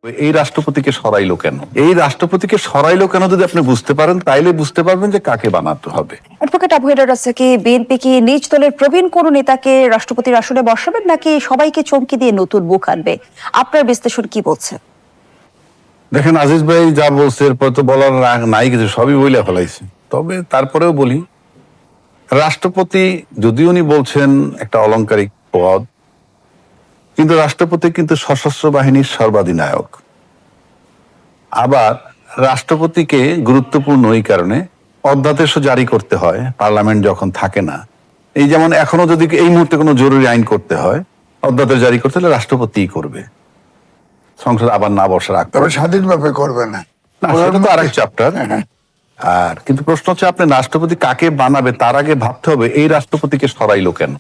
এই রাষ্ট্রপতিকে সরাইলো কেন? এই রাষ্ট্রপতিকে সরাইলো কেন যদি আপনি বুঝতে পারেন, তাইলে বুঝতে পারবেন যে কাকে বানাতে হবে। অ্যাডভোকেট আবু হেডার আছে কি বিএনপি কি নিজ দলের প্রবীণ কোন নেতাকে রাষ্ট্রপতির আসনে বসাবেন নাকি সবাইকে চমকি দিয়ে নতুন মুখ আনবে? আপনার বিশ্লেষণ কি বলছে? দেখেন আজিজ ভাই যা বলছে এরপর তো বলার নাই কিছু, সবই বইলে ফেলাইছে। তবে তারপরেও বলি, রাষ্ট্রপতি যদি উনি বলছেন একটা অলংকারিক পদ, কিন্তু রাষ্ট্রপতি কিন্তু সশস্ত্র বাহিনীর সর্বাধিনায়ক। আবার রাষ্ট্রপতিকে গুরুত্বপূর্ণ এই কারণে অধ্যাদেশও জারি করতে হয় পার্লামেন্ট যখন থাকে না। এই যেমন এখনো যদি এই মুহূর্তে কোনো জরুরি আইন করতে হয়, অধ্যাদেশ জারি করতে হলে রাষ্ট্রপতিই করবে, সংসদ আবার না বসার আগ। তবে স্বাধীনভাবে করবে না, সেটা তো আরেক চ্যাপ্টার। আর কিন্তু প্রশ্ন হচ্ছে আপনি রাষ্ট্রপতি কাকে বানাবে তার আগে ভাবতে হবে এই রাষ্ট্রপতিকে সরাইলো কেন।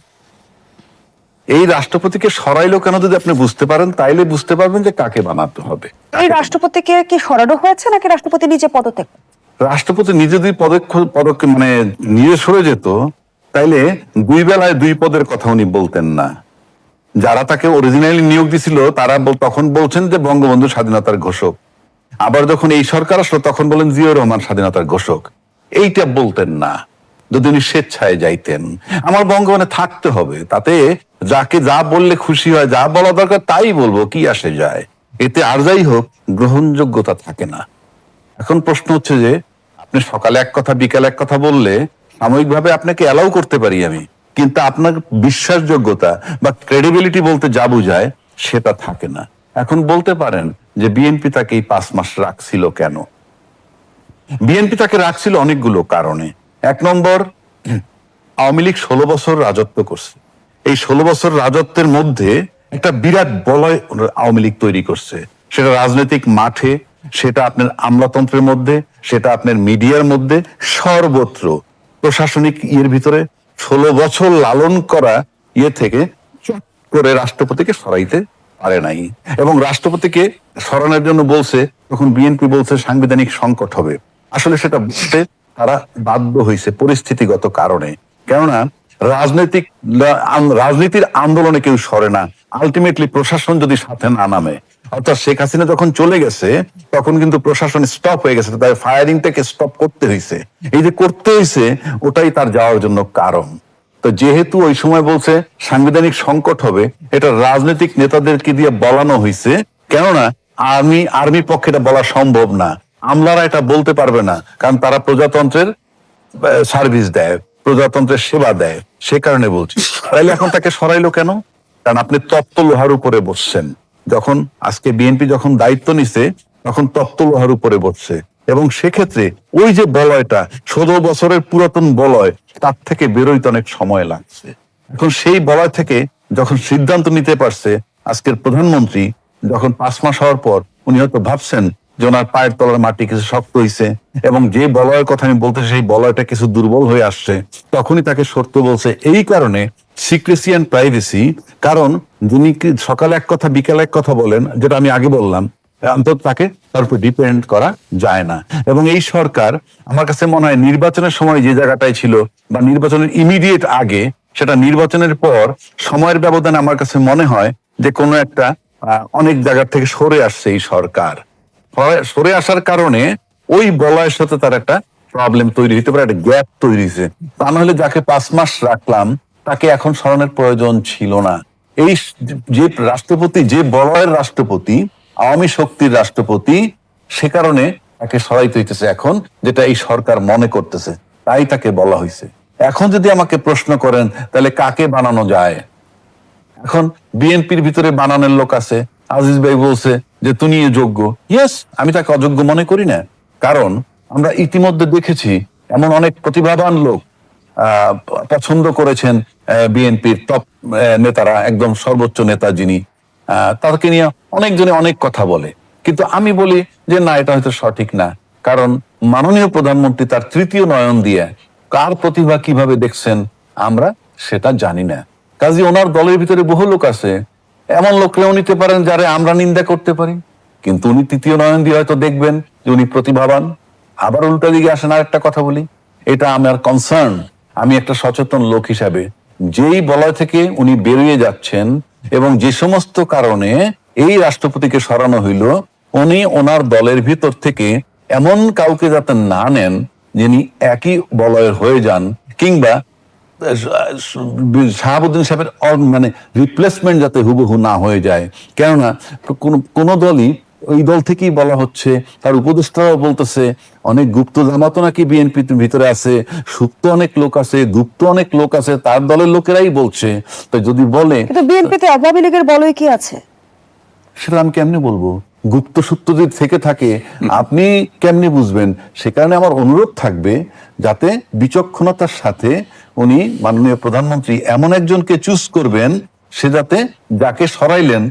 এই রাষ্ট্রপতিকে সরাইলো কেন যদি আপনি বুঝতে পারেন, তাইলে বুঝতে পারবেন যে কাকে বানাতে হবে। এই রাষ্ট্রপতিকে কি সরানো হয়েছে নাকি রাষ্ট্রপতি নিজে পদত্যাগ? রাষ্ট্রপতি নিজে যদি পদক্ষেপ মানে নিজে সরে যেত, তাইলে দুই বেলায় দুই পদের কথা উনি বলতেন না। যারা তাকে অরিজিনালি নিয়োগ দিছিল তারা তখন বলছেন যে বঙ্গবন্ধু স্বাধীনতার ঘোষক, আবার যখন এই সরকার আসলো তখন বলেন জিয়াউর রহমান স্বাধীনতার ঘোষক। এইটা বলতেন না যদি উনি স্বেচ্ছায় যাইতেন। আমার বঙ্গবন্ধে থাকতে হবে, তাতে যাকে যা বললে খুশি হয়, যা বলা দরকার তাই বলবো, কি আসে যায়, এতে আর যাই হোক গ্রহণযোগ্যতা থাকে না। এখন প্রশ্ন হচ্ছে যে আপনি সকালে এক কথা বিকালে এক কথা বললে সাময়িকভাবে আপনাকে অ্যালাউ করতে পারি আমি, কিন্তু আপনার বিশ্বাসযোগ্যতা বা ক্রেডিবিলিটি বলতে যা বোঝায় সেটা থাকে না। এখন বলতে পারেন যে বিএনপি তাকে এই 5 মাস রাখছিল কেন? বিএনপি তাকে রাখছিল অনেকগুলো কারণে। এক নম্বর, আওয়ামী লীগ 16 বছর রাজত্ব করছে। এই 16 বছর রাজত্বের মধ্যে একটা বিরাট বলয় আওয়ামী লীগ তৈরি করছে, সেটা রাজনৈতিক মাঠে, সেটা আপনার আমলাতন্ত্রের মধ্যে, সেটা আপনার মিডিয়ার মধ্যে, সর্বত্র প্রশাসনিক ইয়ের ভিতরে 16 বছর লালন করা ইয়ে থেকে চট করে রাষ্ট্রপতিকে সরাইতে পারে নাই। এবং রাষ্ট্রপতিকে সরানোর জন্য বলছে, তখন বিএনপি বলছে সাংবিধানিক সংকট হবে। আসলে সেটা বুঝতে তারা বাধ্য হয়েছে পরিস্থিতিগত কারণে। কেননা রাজনীতির আন্দোলনে কেউ সরে না, আলটিমেটলি প্রশাসন যদি সাথে না নামে। অর্থাৎ শেখ হাসিনা যখন চলে গেছে তখন কিন্তু প্রশাসন স্টপ হয়ে গেছে, তাই ফায়ারিংটাকে স্টপ করতে হয়েছে। এই যে করতে হয়েছে ওটাই তার যাওয়ার জন্য কারণ। তো যেহেতু ওই সময় বলছে সাংবিধানিক সংকট হবে, এটা রাজনৈতিক নেতাদেরকে দিয়ে বলানো হয়েছে। কেননা আর্মি পক্ষে এটা বলা সম্ভব না, আমলারা এটা বলতে পারবে না, কারণ তারা প্রজাতন্ত্রের সার্ভিস দেয়, প্রজাতন্ত্রের সেবা দেয়, সে কারণে বলছি। তাইলে এখন তাকে সরাইলো কেন? কারণ আপনি তপ্ত লোহার উপরে বসছেন। যখন আজকে বিএনপি যখন দায়িত্ব নিছে তখন তপ্ত লোহার উপরে বসছে, এবং সেক্ষেত্রে ওই যে বলয়টা 16 বছরের পুরাতন বলয়, তার থেকে বেরোইতে অনেক সময় লাগছে। এখন সেই বলয় থেকে যখন সিদ্ধান্ত নিতে পারছে আজকের প্রধানমন্ত্রী, যখন 5 মাস হওয়ার পর উনি হয়তো ভাবছেন যে ওনার পায়ের তলার মাটি কিছু শক্ত হয়েছে এবং যে বলয়ের কথা আমি বলতে সেই বলয়টা কিছু দুর্বল হয়ে আসছে, তখনই তাকে সরতে বলছে। এই কারণে সিক্রেসি অ্যান্ড প্রাইভেসি, কারণ যিনি সকালে এক কথা বিকালে এক কথা বলেন, যেটা আমি আগে বললাম, অন্তত তাকে তার উপর ডিপেন্ড করা যায় না। এবং এই সরকার আমার কাছে মনে হয় নির্বাচনের সময় যে জায়গাটায় ছিল বা নির্বাচনের ইমিডিয়েট আগে, সেটা নির্বাচনের পর সময়ের ব্যবধানে আমার কাছে মনে হয় যে কোনো একটা অনেক জায়গা থেকে সরে আসছে এই সরকার। সরে আসার কারণে ওই বলয়ের সাথে তার একটা প্রবলেম তৈরি হতে পারে, একটা গ্যাপ তৈরি হয়েছে। তা নাহলে যাকে 5 মাস রাখলাম তাকে এখন সরানোর প্রয়োজন ছিল না। এই যে রাষ্ট্রপতি, যে বলয়ের রাষ্ট্রপতি, আওয়ামী শক্তির রাষ্ট্রপতি, সে কারণে তাকে সরাইতে হইতেছে এখন, যেটা এই সরকার মনে করতেছে, তাই তাকে বলা হয়েছে। এখন যদি আমাকে প্রশ্ন করেন তাহলে কাকে বানানো যায়, এখন বিএনপির ভিতরে বানানোর লোক আছে। আজিজ ভাই বলছে যে তুমি যোগ্য। ইয়েস, আমি তাকে অযোগ্য মনে করি না, কারণ আমরা ইতিমধ্যে দেখেছি এমন অনেক প্রতিভাবান লোক পছন্দ করেছেন বিএনপির টপ নেতারা, একদম সর্বোচ্চ নেতা যিনি, তাকে নিয়ে অনেকজনে অনেক কথা বলে। কিন্তু আমি বলি যে না, এটা হয়তো সঠিক না, কারণ মাননীয় প্রধানমন্ত্রী তার তৃতীয় নয়ন দিয়ে কার প্রতিভা কিভাবে দেখছেন আমরা সেটা জানি না। কাজী ওনার দলের ভিতরে বহু লোক আছে, এমন লোকরাও নিতে পারেন যারা আমরা নিন্দা করতে পারি, কিন্তু উনি তৃতীয় নয়ন দিয়ে হয়তো দেখবেন যে উনি প্রতিভাবান। আবার উল্টা দিকে আসেন আর একটা কথা বলি, এটা আমার কনসার্ন। আমি একটা সচেতন লোক হিসাবে যেই বলয় থেকে উনি বেরিয়ে যাচ্ছেন এবং যে সমস্ত কারণে এই রাষ্ট্রপতিকে সরানো হইল উনি ওনার দলের ভিতর থেকে এমন কাউকে যাতে না নেন যিনি একই বলয়ের হয়ে যান, কিংবা শাহাবুদ্দিন সাহেবের মানে রিপ্লেসমেন্ট যাতে হুবহু না হয়ে যায়। কেননা কোন দলই, ওই দল থেকেই বলা হচ্ছে, তার উপদেষ্টারাও বলতেছে অনেক গুপ্ত জামাতও নাকি বিএনপির ভিতরে আছে, সুপ্ত অনেক লোক আছে, গুপ্ত অনেক লোক আছে, তার দলের লোকেরাই বলছে। তো যদি বলে, কিন্তু বিএনপিতে আওয়ামী লীগের বলয় কি আছে? সেটা আমি কেমনে বলবো? গুপ্ত সূত্র যদি থেকে থাকে আপনি কেমনে বুঝবেন? সে কারণে আমার অনুরোধ থাকবে যাতে বিচক্ষণতার সাথে উনি মাননীয় প্রধানমন্ত্রী এমন একজনকে চুজ করবেন, সে যাতে যাকে সরাইলেন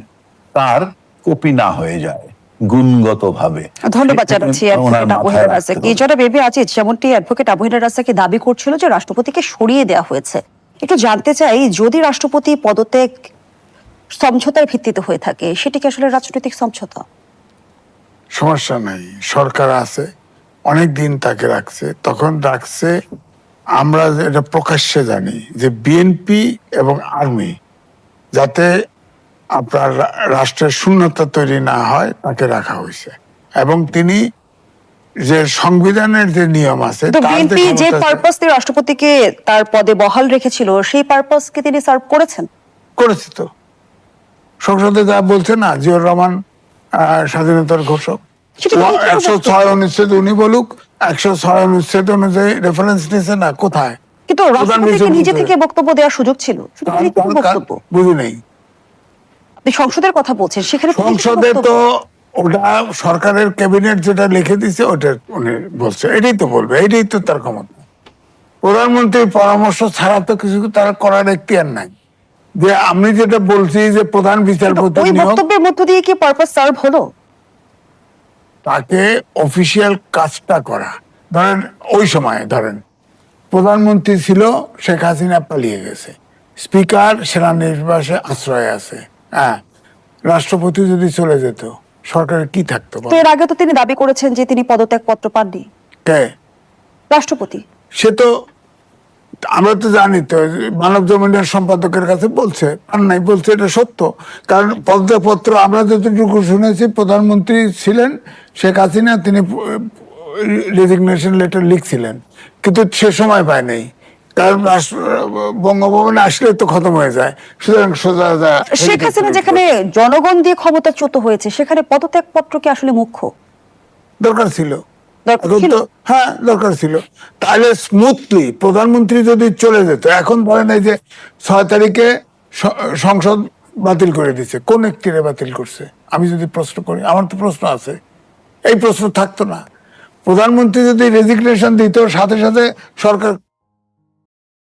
তার কপি না হয়ে যায় গুণগত ভাবে। ধন্যবাদ জানাচ্ছি অ্যাডভোকেট আবু হেনা রাজাকে। যারা বেবি আজিজ, যেমনটি অ্যাডভোকেট আবু হেনা রাজাকে দাবি করছিল যে রাষ্ট্রপতিকে সরিয়ে দেওয়া হয়েছে, একটু জানতে চাই, যদি রাষ্ট্রপতি পদত্যাগ সমঝোতার ভিত্তিতে হয়ে থাকে, সেটি কি আসলে রাজনৈতিক সমঝোতা? সমস্যা নাই, সরকার আছে, অনেক দিন তাকে রাখছে, তখন রাখছে। আমরা এটা প্রকাশ্যে জানি যে বিএনপি এবং আর্মি যাতে আপনার রাষ্ট্রের শূন্যতা তৈরি না হয় তাকে রাখা হয়েছে, এবং তিনি যে সংবিধানের যে নিয়ম আছে, তো তার বিএনপি যে ক্ষমতা আছে, পারপাস দিয়ে রাষ্ট্রপতিকে তার পদে বহাল রেখেছিল, সেই পারপাসকে তিনি সার্ভ করেছেন। করেছে তো। সংসদে যা বলছে না, জিয়াউর রহমান স্বাধীনতার ঘোষক, সেটা তো বিএনপির 106 অনুচ্ছেদ উনি বলুক, 106 অনুচ্ছেদ অনুযায়ী রেফারেন্স নিছে না, কোথায়? কিন্তু রাষ্ট্রপতিকে নিজে থেকে বক্তব্য দেওয়ার সুযোগ ছিল, শুধু তিনি কি বক্তব্য? বুঝি নেই। আপনি সংসদের কথা বলছেন, সেখানে তো লিখিত সংসদে বক্তব্য। তো ওটা সরকারের ক্যাবিনেট যেটা লিখে দিছে ওটা উনি বলছে, এটাই তো বলবে, এটাই তো তার ক্ষমতা। প্রধানমন্ত্রীর পরামর্শ ছাড়া তো কিছু তার করার এখতিয়ার নাই। যে আমি যেটা বলছি যে প্রধান বিচারপতি ওই নিয়োগ, বক্তব্যের মধ্য দিয়ে কি পারপাস সার্ভ হলো? তাকে অফিসিয়াল কাজটা করা। ধরেন ওই সময় ধরেন প্রধানমন্ত্রী ছিল, শেখ হাসিনা পালিয়ে গেছে, স্পিকার সেনানিবাসে আশ্রয় আছে, হ্যাঁ, রাষ্ট্রপতি যদি চলে যেত সরকারের কি থাকতো? তো এর আগে তো তিনি দাবি করেছেন যে তিনি পদত্যাগ পত্র পাননি, কে? রাষ্ট্রপতি। সে তো, আমরা তো জানি তো, মানব জমিনের সম্পাদকের কাছে বলছে, আর নাই বলছে, এটা সত্য। কারণ পদত্যাগপত্র আমরা যতটুকু শুনেছি, প্রধানমন্ত্রী ছিলেন শেখ হাসিনা, তিনি রেজিগনেশন লেটার লিখছিলেন, কিন্তু সে সময় পায় নাই। কারণ বঙ্গভবনে আসলে তো খতম হয়ে যায়, সুতরাং সোজা শেখ হাসিনা যেখানে জনগণ দিয়ে ক্ষমতাচ্যুত হয়েছে, সেখানে পদত্যাগ পত্র কি আসলে মুখ্য? দরকার ছিল। দরকার এখন ছিল? তো হ্যাঁ, দরকার ছিল। তাহলে স্মুথলি প্রধানমন্ত্রী যদি চলে যেত, এখন ধরেন এই যে 6 তারিখে সংসদ বাতিল করে দিচ্ছে, কোন একটিরে বাতিল করছে? আমি যদি প্রশ্ন করি, আমার তো প্রশ্ন আছে, এই প্রশ্ন থাকতো না। প্রধানমন্ত্রী যদি রেজিগনেশন দিত, সাথে সাথে সরকার